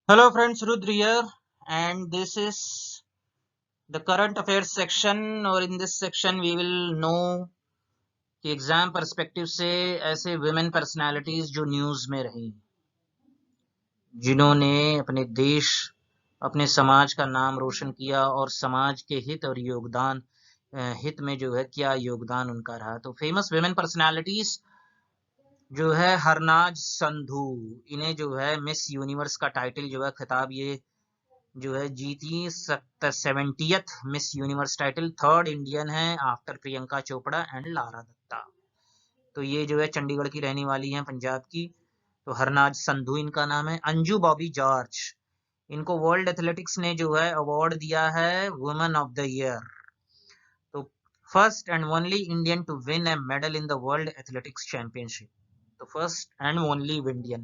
Hello friends, Rudra here, and this is the current affairs section. और in this section we will know कि exam perspective से ऐसे women personalities जो news में रही, जिन्होंने अपने देश, अपने समाज का नाम रोशन किया और समाज के हित और योगदान हित में जो है क्या योगदान उनका रहा। तो फेमस women personalities जो है हरनाज संधू, इन्हें जो है मिस यूनिवर्स का टाइटल जो है खिताब ये जो है जीती 70th Miss Universe title, third Indian है आफ्टर प्रियंका चोपड़ा एंड लारा दत्ता। तो ये जो है चंडीगढ़ की रहने वाली हैं, पंजाब की। तो हरनाज संधू इनका नाम है। अंजू बॉबी जॉर्ज, इनको वर्ल्ड एथलेटिक्स ने जो है अवार्ड दिया है वुमेन ऑफ द ईयर। तो first and only Indian to win a medal in the world athletics championship. तो first and only Indian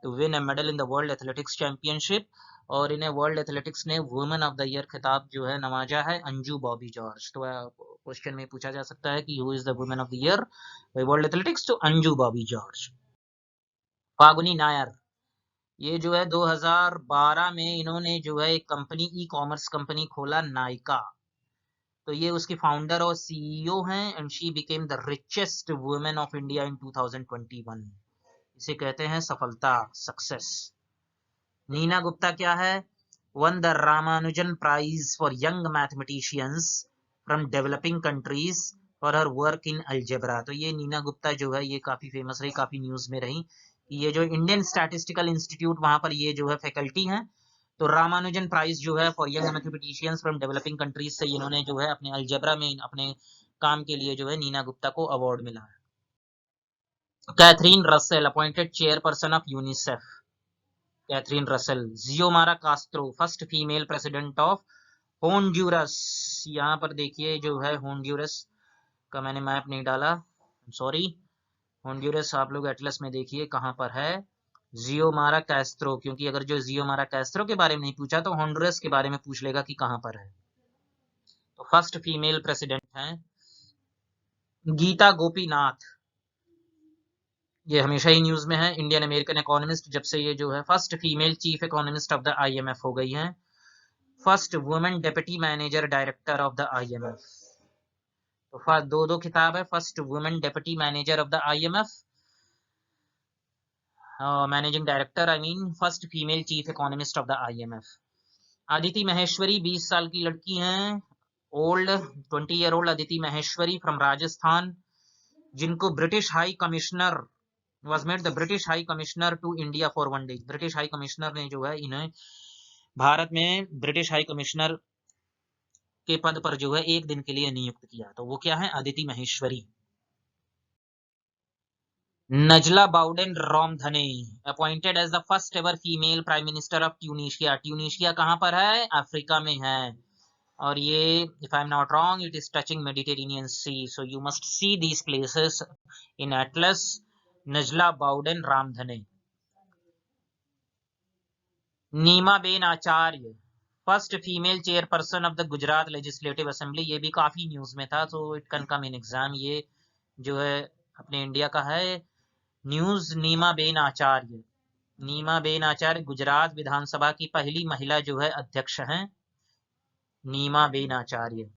to win a medal in the world athletics championship, और इन्हें world athletics ने women of the year खिताब जो है नवाजा है, अंजू बॉबी जॉर्ज। तो क्वेश्चन में पूछा जा सकता है कि who is the women of the year by world athletics, तो अंजू बॉबी जॉर्ज। फागुनी नायर, ये जो है 2012 में इन्होंने जो है एक कंपनी, ई कॉमर्स कंपनी खोला, नायका। तो ये उसकी फाउंडर और सीईओ हैं, and she became the richest women of India in 2021। इसे कहते हैं सफलता, सक्सेस। नीना गुप्ता क्या है? Won the Ramanujan prize for young mathematicians from developing countries for her work in algebra. तो ये नीना गुप्ता जो है ये काफी फेमस रही, काफी न्यूज में रही। ये जो इंडियन स्टैटिस्टिकल इंस्टीट्यूट, वहां पर ये जो है फैकल्टी हैं। तो रामानुजन प्राइज जो है for young mathematicians from developing countries से इन्होंने जो है अपने अलजेब्रा में अपने काम के लिए जो है नीना गुप्ता को अवार्ड मिला है। Catherine Russell appointed chairperson of UNICEF. Catherine Russell. Xiomara Castro, first female president of Honduras. यहाँ पर देखिए जो है होंडुरस का मैंने मैप नहीं डाला, सॉरी। होंडुरस आप लोग एटलस में देखिए कहाँ पर है, जियोमारा कैस्त्रो, क्योंकि अगर जो जियोमारा कैस्त्रो के बारे में नहीं पूछा तो होंडुरस के बारे में पूछ लेगा कि कहाँ पर है। तो फर्स्ट फीमेल प्रेसिडेंट हैं। गीता गोपीनाथ, ये हमेशा ही न्यूज में है, इंडियन अमेरिकन इकोनॉमिस्ट, जब से ये जो है first female chief economist of the IMF हो गई हैं। First women deputy manager director of the IMF. तो दो दो खिताब है, first women deputy manager of the IMF, managing director I mean, first female chief economist of the IMF. Aditi Maheshwari 20 साल की लड़की हैं, old 20 year old Aditi Maheshwari from Rajasthan, जिनको British high commissioner was made the British High Commissioner to India for 1 day। British high commissioner ने जो है इन्हें भारत में ब्रिटिश हाई कमिश्नर के पद पर जो है 1 दिन के लिए नियुक्त किया। तो वो क्या है? Aditi Maheshwari. Najla Bouden Romdhane appointed as the first ever female prime minister of Tunisia. Tunisia कहां पर है? अफ्रीका में है। और ये, if I am not wrong, it is touching Mediterranean sea, so you must see these places in atlas. Najla Bouden Romdhane. Nima Ben Acharya, first female chairperson of the Gujarat legislative assembly. ये भी काफी न्यूज में था, तो it can come in exam. ये जो है अपने इंडिया का है न्यूज। नीमा बेन आचार्य, नीमा बेन आचार्य गुजरात विधानसभा की पहली महिला जो है अध्यक्ष हैं, नीमा Ben Acharya.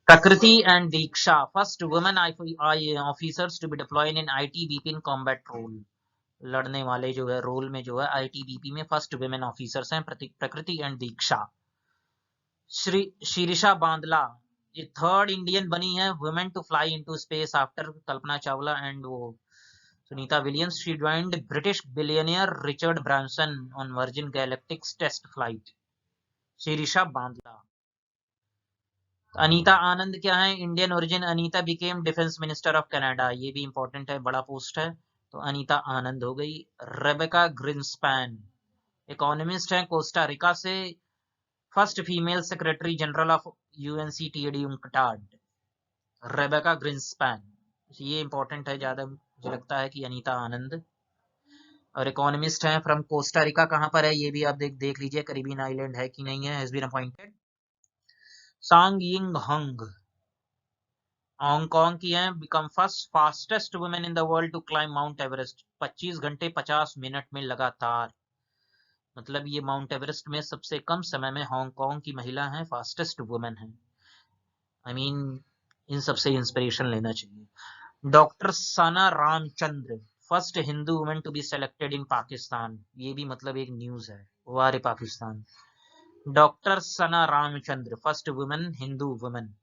Prakriti and Diksha, first women officers to be deployed in ITBP in combat role. लड़ने वाले जो है रोल में जो है आईटीबीपी में फर्स्ट वुमेन ऑफिसर्स हैं प्रकृति एंड दीक्षा। श्री शिरीषा बांदला, ये थर्ड इंडियन बनी है women to fly into space after Kalpana Chawla and वो Sunita Williams. She joined British billionaire Richard Branson on Virgin Galactics test flight. Sirisha Bandla. Anita Anand क्या है? Indian origin, Anita became defence minister of Canada. ये भी important है, बड़ा पोस्ट है, तो अनीता आनंद हो गई। रेबेका ग्रिंसपैन, इकोनॉमिस्ट है, कोस्टा रिका से, first female secretary general of UNCTAD UNCTAD। Rebeca Grynspan, ये इंपॉर्टेंट है ज्यादा, मुझे लगता है कि अनीता आनंद। और इकोनॉमिस्ट है, फ्रॉम कोस्टा रिका। कहां पर है ये भी आप देख लीजिए, करीबियन आइलैंड है कि नहीं है। Has been appointed. Tsang Yin Hung, Hong Kong की हैं, become first fastest women in the world to climb Mount Everest. 25 घंटे 50 मिनट में लगातार। मतलब ये माउंट एवरेस्ट में सबसे कम समय में हांगकांग की महिला हैं, फास्टेस्ट वुमेन हैं। आई मीन इन सबसे इंस्पिरेशन लेना चाहिए। Doctor Sana Ramchandra, first Hindu women to be selected in Pakistan, ये भी मतलब एक न्यूज है, वारे Pakistan. Doctor Sana Ramchandra, first women Hindu women.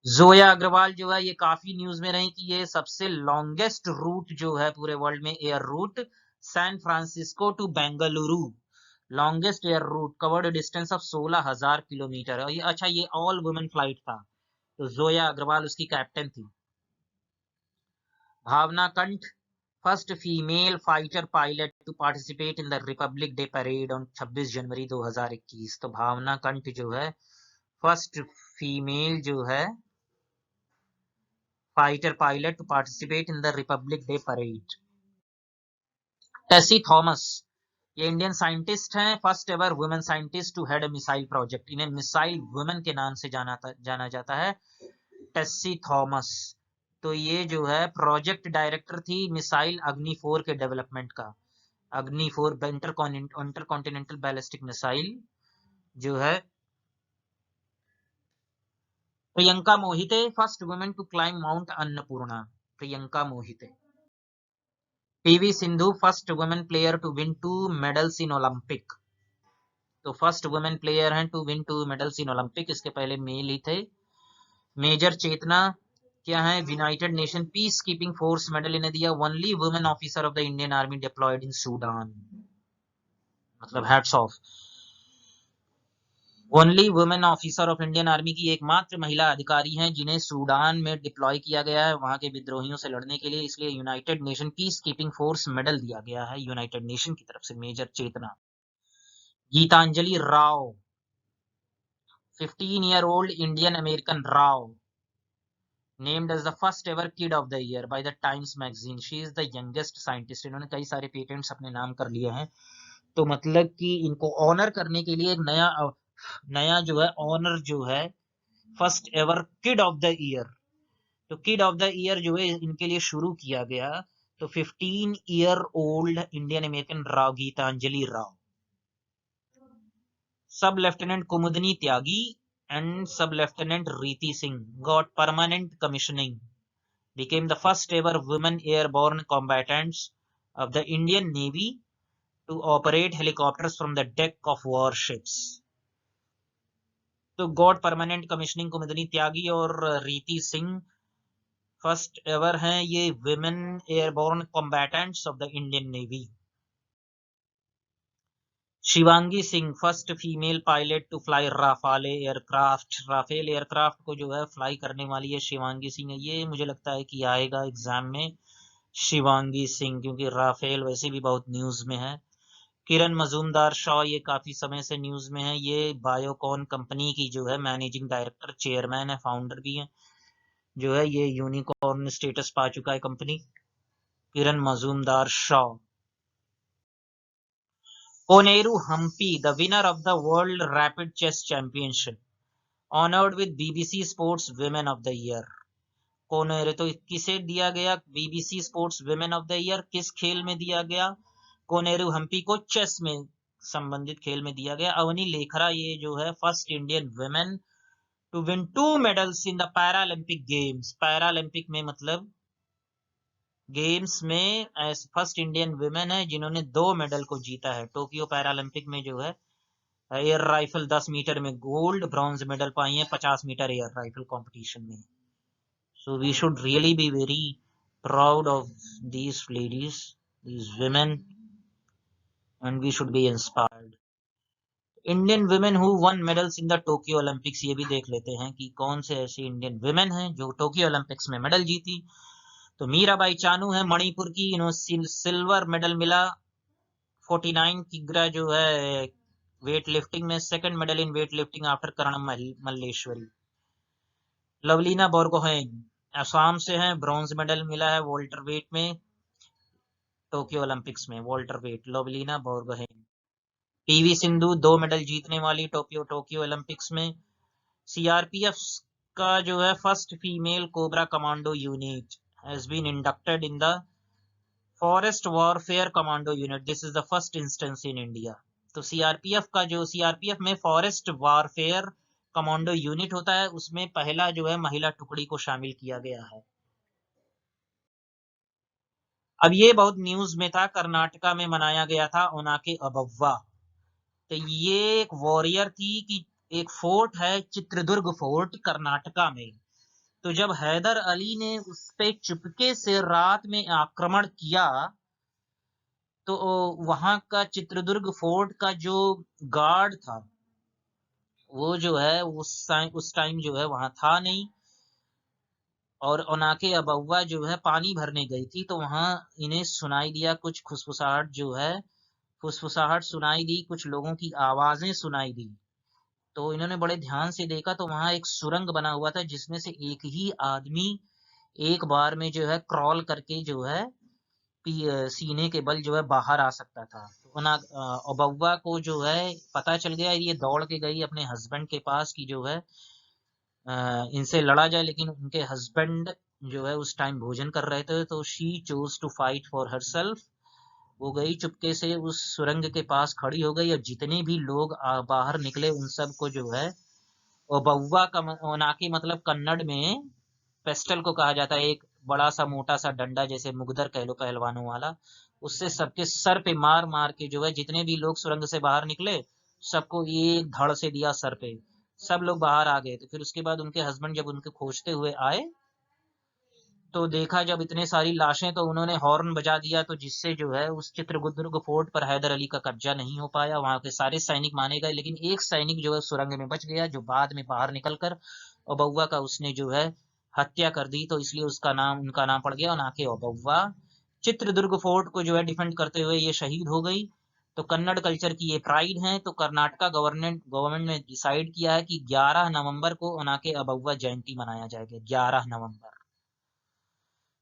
Zoya Agarwal जो है ये काफी न्यूज में रही कि ये सबसे लॉन्गेस्ट रूट जो है पूरे वर्ल्ड में, air route San Francisco to Bengaluru, longest air route, covered distance of 16,000 kilometre. और ये अच्छा, ये ऑल वुमेन फ्लाइट था, तो जोया अग्रवाल उसकी कैप्टन थी। Bhawana Kanth, first female fighter pilot to participate in the Republic Day parade on 26 January 2021। तो भावना कंठ जो है फर्स्ट फीमेल जो है fighter pilot to participate in the Republic Day parade. Tessy Thomas, ये इंडियन साइंटिस्ट हैं, first ever women scientist to head a missile project. इन्हें missile women के नाम से जाना जाता है, टेसी थॉमस। तो ये जो है प्रोजेक्ट डायरेक्टर थी मिसाइल अग्नि 4 के डेवलपमेंट का। अग्नि 4 इंटरकॉन्टिनेंटल बैलिस्टिक मिसाइल जो है। Priyanka Mohite, first women to climb mount Annapurna, Priyanka Mohite. PV Sindhu, first women player to win 2 medals in Olympic. तो फर्स्ट वुमेन प्लेयर हैं to win 2 medals in Olympic, इसके पहले मेल ही थे। मेजर चेतना क्या है, united nation peace keeping force medal इन्हें दिया, only women officer of the Indian army deployed in Sudan, मतलब hats off. Only women officer of Indian army की एकमात्र महिला अधिकारी हैं जिन्हें सूडान में डिप्लॉय किया गया है वहां के विद्रोहियों से लड़ने के लिए, इसलिए united nation peace keeping force medal दिया गया है यूनाइटेड नेशन की तरफ से major Chetna. Geetanjali Rao, 15-year-old Indian American Rao, named as the first ever kid of the year by the Times magazine. She is the youngest scientist. इन्होंने कई सारे patents अपने नाम कर लिए हैं, तो मतलब कि इनको ऑनर करने के लिए एक नया जो है ऑनर जो है, first ever kid of the year. तो किड ऑफ द ईयर जो है इनके लिए शुरू किया गया। तो 15-year-old Indian American Rao Gitanjali Rao. Sub lieutenant Kumudini Tyagi and Sub-Lieutenant Reeti Singh got permanent commissioning, became the first ever women airborne combatants of the Indian Navy to operate helicopters from the deck of warships. तो got permanent commissioning Kumudini Tyagi और Riti Singh first ever हैं ये women airborne combatants of the Indian Navy. Shivangi Singh, first female pilot to fly Rafale aircraft. Rafale aircraft को जो है fly करने वाली है शिवांगी सिंह। ये मुझे लगता है कि आएगा एग्जाम में शिवांगी सिंह, क्योंकि राफेल वैसे भी बहुत न्यूज में है। किरण मजूमदार शॉ, ये काफी समय से न्यूज में है, ये बायोकॉन कंपनी की जो है मैनेजिंग डायरेक्टर, चेयरमैन है, फाउंडर भी है, जो है ये यूनिकॉर्न स्टेटस पा चुका है कंपनी। Kiran Mazumdar Shaw. Koneru Humpy, the winner of the world rapid chess championship, honoured with BBC sports women of the year. Koneru, तो किसे दिया गया BBC sports women of the year, किस खेल में दिया गया? कोनेरू हम्पी को चेस में संबंधित खेल में दिया गया। अवनी लेखरा, ये जो है first Indian women to win 2 medals in the Paralympic games. Paralympic में मतलब गेम्स में फर्स्ट इंडियन वुमेन है जिन्होंने 2 मेडल को जीता है। टोक्यो पैरालंपिक में जो है एयर राइफल 10 मीटर में गोल्ड, ब्रॉन्ज मेडल पाई है 50 मीटर एयर राइफल कंपटीशन में। So we should really be very proud of these ladies, these women, and we should be inspired. Indian women who won medals in the Tokyo Olympics, ये भी देख लेते हैं कि कौन से ऐसे इंडियन women हैं जो टोक्यो ओलंपिक्स में मेडल जीती। तो मीराबाई चानू है मणिपुर की, इन्होंने सिल्वर मेडल मिला 49 किग्रा जो है वेट लिफ्टिंग में, second medal in weight lifting after Karnam Malleswari. Lovlina Borgohain Assam से हैं, ब्रॉन्ज मेडल मिला है वॉल्टर वेट में टोक्यो ओलंपिक्स में, welter weight Lovlina Borgohain. PV Sindhu 2 मेडल जीतने वाली टोक्यो ओलंपिक्स में। सीआरपीएफ का जो है first female cobra commando unit has been inducted in the forest warfare commando unit, this is the first instance in India. तो सीआरपीएफ का जो सीआरपीएफ में फॉरेस्ट वॉरफेयर कमांडो यूनिट होता है, उसमें पहला जो है महिला टुकड़ी को शामिल किया गया है। अब ये बहुत न्यूज में था, कर्नाटका में मनाया गया था ओनाके ओबव्वा। तो ये एक वॉरियर थी कि एक फोर्ट है चित्रदुर्ग फोर्ट कर्नाटका में। तो जब हैदर अली ने उस पे चुपके से रात में आक्रमण किया, तो वहां का चित्रदुर्ग फोर्ट का जो गार्ड था, वो जो है उस टाइम जो है वहां था नहीं। और ओनाके ओबव्वा जो है पानी भरने गई थी, तो वहां इन्हें सुनाई दिया कुछ फुसफुसाहट, जो है फुसफुसाहट सुनाई दी, कुछ लोगों की आवाजें सुनाई दी। तो इन्होंने बड़े ध्यान से देखा, तो वहां एक सुरंग बना हुआ था जिसमें से एक ही आदमी एक बार में जो है क्रॉल करके जो है सीने के बल जो है बाहर आ सकता था। तो ओबव्वा को जो है पता चल गया, ये दौड़ के गई अपने हस्बैंड के पास कि जो है इनसे लड़ा जाए, लेकिन उनके हस्बैंड जो है उस टाइम भोजन कर रहे थे। तो she chose to fight for herself. वो गई चुपके से उस सुरंग के पास खड़ी हो गई, और जितने भी लोग बाहर निकले उन सब को जो है ओबव्वा का ओनाकी मतलब कन्नड़ में पेस्टल को कहा जाता है, एक बड़ा सा मोटा सा डंडा, जैसे मुगदर कह लो पहलवानों वाला, उससे सबके सर पे मार मार के जो है जितने भी लोग सुरंग से बाहर निकले सबको एक धड़ से दिया सर पे। सब लोग बाहर आ गए। तो फिर उसके बाद उनके हस्बैंड जब उनके खोजते हुए आए, तो देखा जब इतने सारी लाशें, तो उन्होंने हॉर्न बजा दिया, तो जिससे जो है उस चित्रदुर्ग फोर्ट पर हैदर अली का कब्जा नहीं हो पाया। वहां के सारे सैनिक माने गए, लेकिन एक सैनिक जो है सुरंग में बच गया, जो बाद में बाहर निकलकर ओबव्वा का उसने जो है हत्या कर दी। तो इसलिए उनका नाम पड़ गया ओनाके ओबव्वा। चित्रदुर्ग फोर्ट को जो है डिफेंड करते हुए ये शहीद हो गई। तो कन्नड़ कल्चर की ये प्राइड है। तो कर्नाटका गवर्नमेंट ने डिसाइड किया है कि 11 नवंबर को ओनाके ओबव्वा जयंती मनाया जाएगा, 11 नवंबर।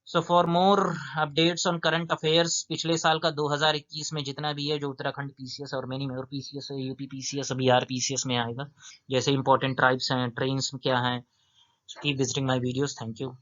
So for more updates on current affairs, पिछले साल का 2021 में जितना भी है, जो उत्तराखंड पीसीएस और मेनी और PCS, UP PCS, Bihar PCS में आएगा, जैसे इंपॉर्टेंट ट्राइब्स हैं, ट्रेन्स क्या हैं, keep visiting my videos. Thank you.